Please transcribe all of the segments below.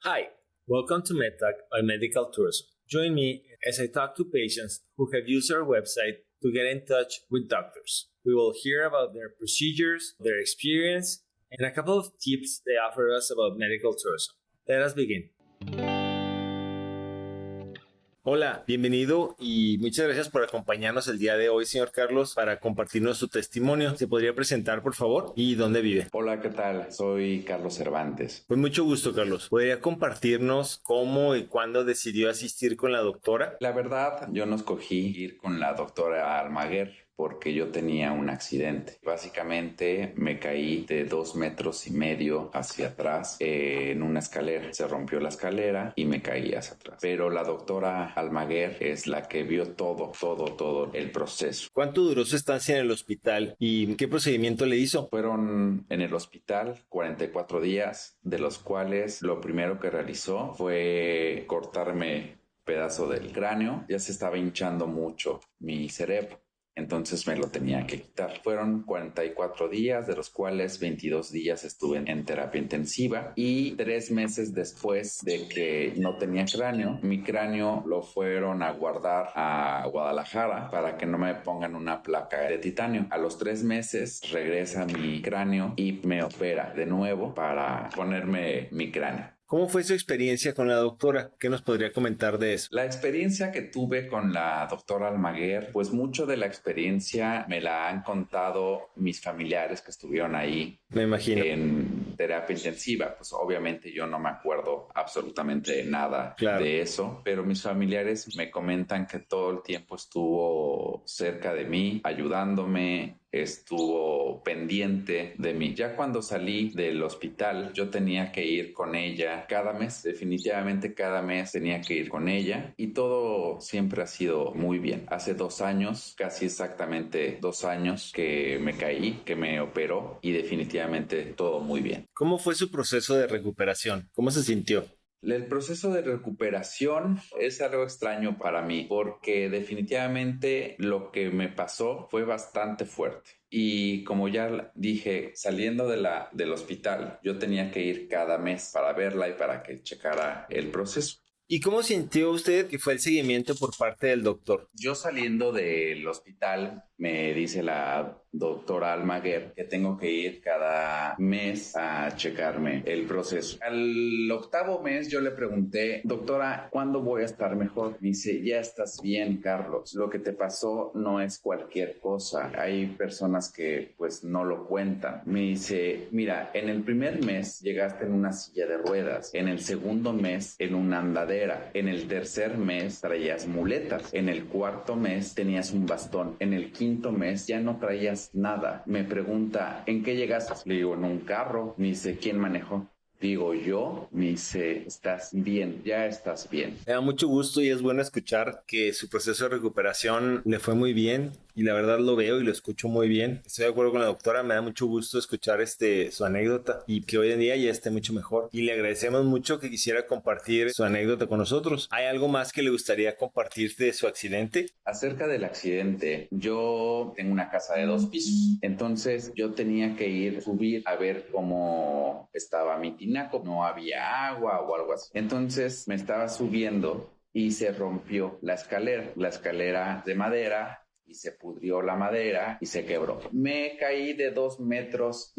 Hi, welcome to MedTalk by Medical Tourism. Join me as I talk to patients who have used our website to get in touch with doctors. We will hear about their procedures, their experience, and a couple of tips they offer us about medical tourism. Let us begin. Hola, bienvenido y muchas gracias por acompañarnos el día de hoy, señor Carlos, para compartirnos su testimonio. ¿Se podría presentar, por favor? ¿Y dónde vive? Hola, ¿qué tal? Soy Carlos Cervantes. Con mucho gusto, Carlos. ¿Podría compartirnos cómo y cuándo decidió asistir con la doctora? La verdad, yo no escogí ir con la doctora Almaguer porque yo tenía un accidente. Básicamente me caí de 2,5 metros hacia atrás en una escalera. Se rompió la escalera y me caí hacia atrás. Pero la doctora Almaguer es la que vio todo el proceso. ¿Cuánto duró su estancia en el hospital y qué procedimiento le hizo? Fueron en el hospital 44 días, de los cuales lo primero que realizó fue cortarme pedazo del cráneo. Ya se estaba hinchando mucho mi cerebro. Entonces me lo tenía que quitar. Fueron 44 días, de los cuales 22 días estuve en terapia intensiva y 3 meses después de que no tenía cráneo, mi cráneo lo fueron a guardar a Guadalajara para que no me pongan una placa de titanio. A los 3 meses regresa mi cráneo y me opera de nuevo para ponerme mi cráneo. ¿Cómo fue su experiencia con la doctora? ¿Qué nos podría comentar de eso? La experiencia que tuve con la doctora Almaguer, pues mucho de la experiencia me la han contado mis familiares que estuvieron ahí. Me imagino. En terapia intensiva. Pues obviamente yo no me acuerdo absolutamente de nada de eso, pero mis familiares me comentan que todo el tiempo estuvo cerca de mí, ayudándome, estuvo pendiente de mí. Ya cuando salí del hospital, yo tenía que ir con ella cada mes. Definitivamente cada mes tenía que ir con ella y todo siempre ha sido muy bien. Hace 2 años, casi exactamente 2 años que me caí, que me operó y definitivamente todo muy bien. ¿Cómo fue su proceso de recuperación? ¿Cómo se sintió? El proceso de recuperación es algo extraño para mí porque definitivamente lo que me pasó fue bastante fuerte. Y como ya dije, saliendo del hospital, yo tenía que ir cada mes para verla y para que checara el proceso. ¿Y cómo sintió usted que fue el seguimiento por parte del doctor? Yo saliendo del hospital, me dice la doctora Almaguer que tengo que ir cada mes a checarme el proceso. Al 8º mes yo le pregunté, doctora, ¿cuándo voy a estar mejor? Me dice, ya estás bien, Carlos. Lo que te pasó no es cualquier cosa. Hay personas que pues no lo cuentan. Me dice, mira, en el primer mes llegaste en una silla de ruedas. En el segundo mes en una andadera. En el tercer mes traías muletas. En el cuarto mes tenías un bastón. En el quinto mes ya no traías nada. Me pregunta, ¿en qué llegaste? Le digo, en un carro. Me dice, ¿quién manejó? Digo yo. Me dice, estás bien, ya estás bien. Me da mucho gusto y es bueno escuchar que su proceso de recuperación le fue muy bien y la verdad lo veo y lo escucho muy bien. Estoy de acuerdo con la doctora, me da mucho gusto escuchar su anécdota y que hoy en día ya esté mucho mejor. Y le agradecemos mucho que quisiera compartir su anécdota con nosotros. ¿Hay algo más que le gustaría compartir de su accidente? Acerca del accidente, yo tengo una casa de 2 pisos, entonces yo tenía que subir a ver cómo estaba mi tinaco, no había agua o algo así. Entonces me estaba subiendo y se rompió la escalera de madera, y se pudrió la madera y se quebró. Me caí de 2,5 metros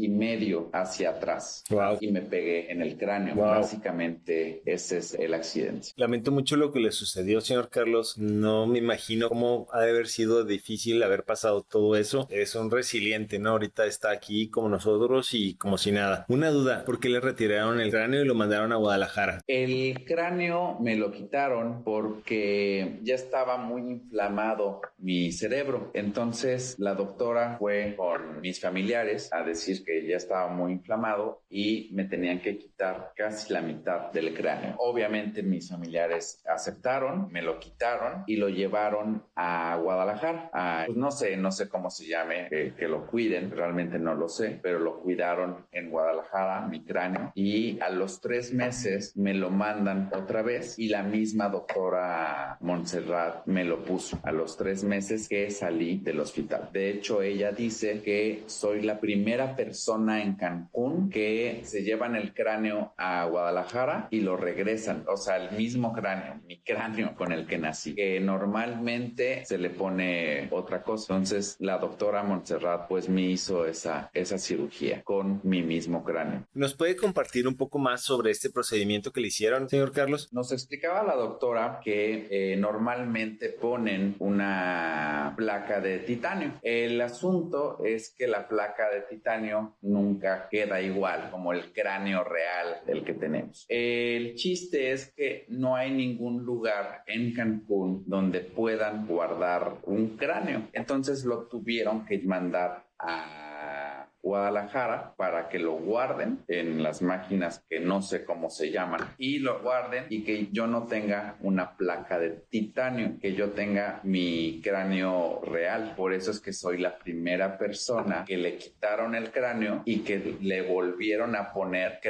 hacia atrás. Wow. Y me pegué en el cráneo. Wow. Básicamente ese es el accidente. Lamento mucho lo que le sucedió, señor Carlos. No me imagino cómo ha de haber sido difícil haber pasado todo eso. Es un resiliente, ¿no? Ahorita está aquí como nosotros y como si nada. Una duda, ¿por qué le retiraron el cráneo y lo mandaron a Guadalajara? El cráneo me lo quitaron porque ya estaba muy inflamado mi cerebro. Entonces la doctora fue con mis familiares a decir que ya estaba muy inflamado y me tenían que quitar casi la mitad del cráneo. Obviamente mis familiares aceptaron, me lo quitaron y lo llevaron a Guadalajara. Pues no sé cómo se llame, que lo cuiden, realmente no lo sé, pero lo cuidaron en Guadalajara, mi cráneo, y a los 3 meses me lo mandan otra vez y la misma doctora Montserrat me lo puso a los 3 meses, que que salí del hospital. De hecho, ella dice que soy la primera persona en Cancún que se llevan el cráneo a Guadalajara y lo regresan, o sea, el mismo cráneo, mi cráneo con el que nací, que normalmente se le pone otra cosa. Entonces, la doctora Montserrat pues me hizo esa cirugía con mi mismo cráneo. ¿Nos puede compartir un poco más sobre este procedimiento que le hicieron, señor Carlos? Nos explicaba la doctora que normalmente ponen una placa de titanio. El asunto es que la placa de titanio nunca queda igual como el cráneo real del que tenemos. El chiste es que no hay ningún lugar en Cancún donde puedan guardar un cráneo. Entonces lo tuvieron que mandar a Guadalajara para que lo guarden en las máquinas que no sé cómo se llaman y lo guarden y que yo no tenga una placa de titanio, que yo tenga mi cráneo real. Por eso es que soy la primera persona que le quitaron el cráneo y que le volvieron a poner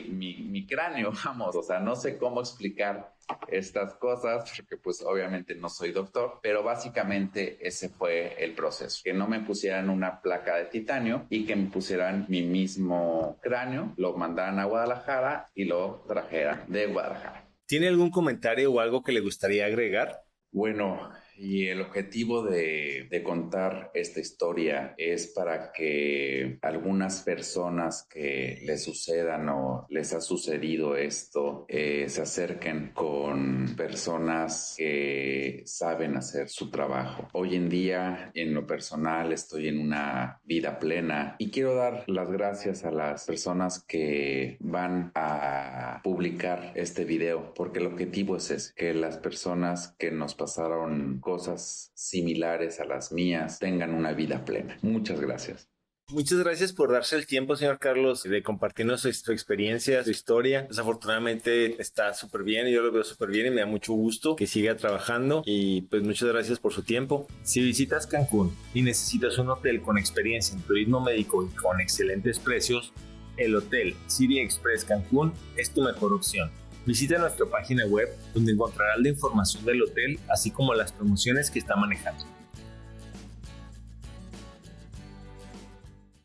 mi cráneo, vamos, o sea, no sé cómo explicar estas cosas porque pues obviamente no soy doctor, pero básicamente ese fue el proceso, que no me pusieran una placa de titanio y que me pusieran mi mismo cráneo, lo mandaran a Guadalajara y lo trajeran de Guadalajara. ¿Tiene algún comentario o algo que le gustaría agregar? Bueno, y el objetivo de contar esta historia es para que algunas personas que les sucedan o les ha sucedido esto se acerquen con personas que saben hacer su trabajo. Hoy en día, en lo personal, estoy en una vida plena y quiero dar las gracias a las personas que van a publicar este video, porque el objetivo es ese, que las personas que nos pasaron cosas similares a las mías tengan una vida plena. Muchas gracias. Muchas gracias por darse el tiempo, señor Carlos, de compartirnos su experiencia, su historia. Desafortunadamente está súper bien y yo lo veo súper bien y me da mucho gusto que siga trabajando y pues muchas gracias por su tiempo. Si visitas Cancún y necesitas un hotel con experiencia en turismo médico y con excelentes precios, el Hotel City Express Cancún es tu mejor opción. Visita nuestra página web donde encontrarás la información del hotel así como las promociones que está manejando.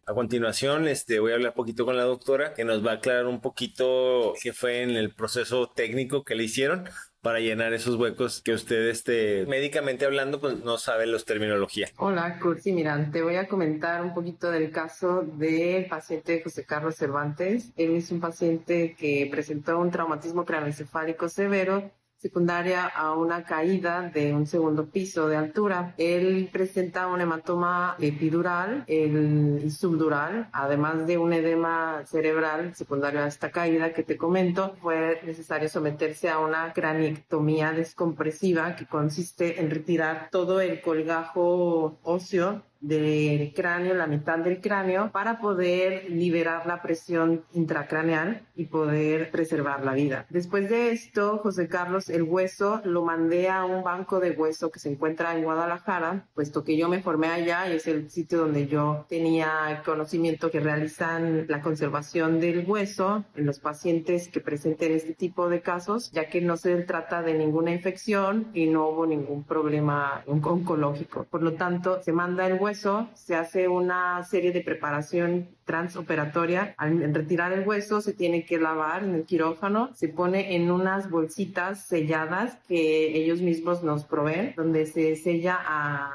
A continuación, voy a hablar un poquito con la doctora que nos va a aclarar un poquito qué fue en el proceso técnico que le hicieron para llenar esos huecos que usted, médicamente hablando, pues no sabe los terminología. Hola, Cursi. Mira, te voy a comentar un poquito del caso del paciente José Carlos Cervantes. Él es un paciente que presentó un traumatismo craneoencefálico severo secundaria a una caída de un segundo piso de altura. Él presenta un hematoma epidural y subdural, además de un edema cerebral secundario a esta caída que te comento. Fue necesario someterse a una craniectomía descompresiva que consiste en retirar todo el colgajo óseo del cráneo, la mitad del cráneo, para poder liberar la presión intracraneal y poder preservar la vida. Después de esto, José Carlos, el hueso lo mandé a un banco de hueso que se encuentra en Guadalajara, puesto que yo me formé allá y es el sitio donde yo tenía conocimiento que realizan la conservación del hueso en los pacientes que presenten este tipo de casos, ya que no se trata de ninguna infección y no hubo ningún problema oncológico. Por lo tanto, se manda el hueso, se hace una serie de preparación transoperatoria. Al retirar el hueso se tiene que lavar en el quirófano, se pone en unas bolsitas selladas que ellos mismos nos proveen, donde se sella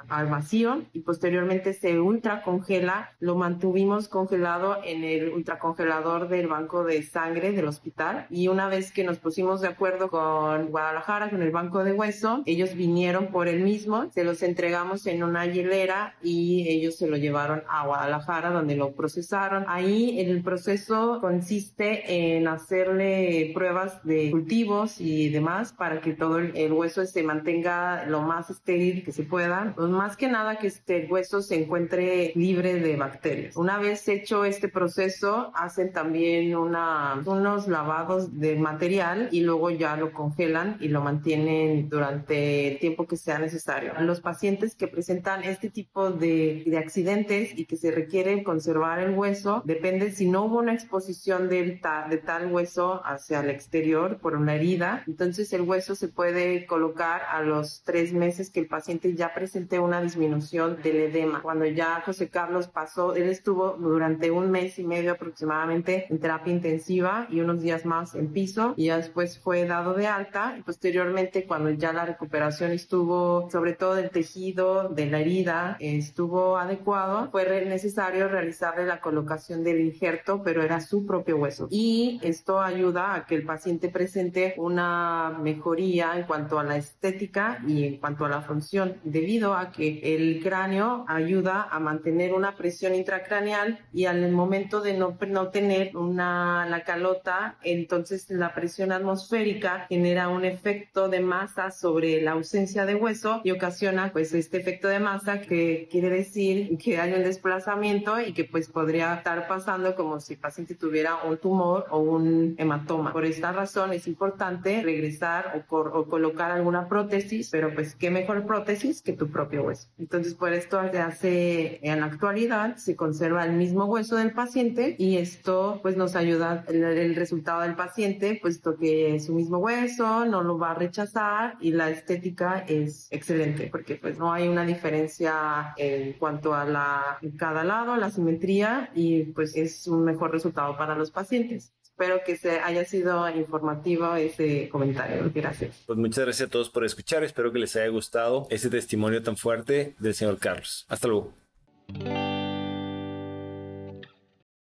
al vacío y posteriormente se ultracongela. Lo mantuvimos congelado en el ultracongelador del banco de sangre del hospital y una vez que nos pusimos de acuerdo con Guadalajara, con el banco de hueso, ellos vinieron por el mismo, se los entregamos en una hielera y ellos se lo llevaron a Guadalajara donde lo procesaron. Ahí el proceso consiste en hacerle pruebas de cultivos y demás para que todo el hueso se mantenga lo más estéril que se pueda. Pues más que nada que el hueso se encuentre libre de bacterias. Una vez hecho este proceso, hacen también unos lavados de material y luego ya lo congelan y lo mantienen durante el tiempo que sea necesario. Los pacientes que presentan este tipo de accidentes y que se requiere conservar el hueso hueso, depende si no hubo una exposición de tal hueso hacia el exterior por una herida, entonces el hueso se puede colocar a los 3 meses que el paciente ya presente una disminución del edema. Cuando ya José Carlos él estuvo durante 1 mes y medio aproximadamente en terapia intensiva y unos días más en piso, y ya después fue dado de alta, y posteriormente cuando ya la recuperación estuvo, sobre todo del tejido de la herida, estuvo adecuado, fue necesario realizarle la colocación del injerto, pero era su propio hueso, y esto ayuda a que el paciente presente una mejoría en cuanto a la estética y en cuanto a la función, debido a que el cráneo ayuda a mantener una presión intracraneal, y al momento de no tener la calota, entonces la presión atmosférica genera un efecto de masa sobre la ausencia de hueso y ocasiona pues este efecto de masa, que quiere decir que hay un desplazamiento y que pues podría estar pasando como si el paciente tuviera un tumor o un hematoma. Por esta razón es importante regresar o colocar alguna prótesis, pero pues qué mejor prótesis que tu propio hueso. Entonces por esto se hace en la actualidad, se conserva el mismo hueso del paciente, y esto pues nos ayuda el resultado del paciente, puesto que es su mismo hueso, no lo va a rechazar, y la estética es excelente porque pues no hay una diferencia en cuanto a cada lado, la simetría, y pues es un mejor resultado para los pacientes. Espero que se haya sido informativo este comentario. Gracias. Pues muchas gracias a todos por escuchar. Espero que les haya gustado este testimonio tan fuerte del señor Carlos. Hasta luego.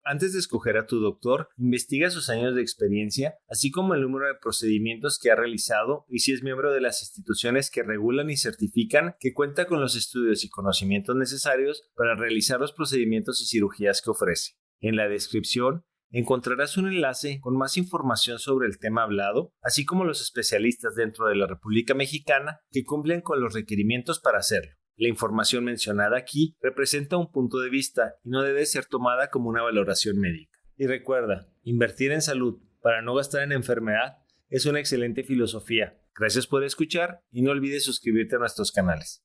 Antes de escoger a tu doctor, investiga sus años de experiencia, así como el número de procedimientos que ha realizado y si es miembro de las instituciones que regulan y certifican que cuenta con los estudios y conocimientos necesarios para realizar los procedimientos y cirugías que ofrece. En la descripción encontrarás un enlace con más información sobre el tema hablado, así como los especialistas dentro de la República Mexicana que cumplen con los requerimientos para hacerlo. La información mencionada aquí representa un punto de vista y no debe ser tomada como una valoración médica. Y recuerda, invertir en salud para no gastar en enfermedad es una excelente filosofía. Gracias por escuchar y no olvides suscribirte a nuestros canales.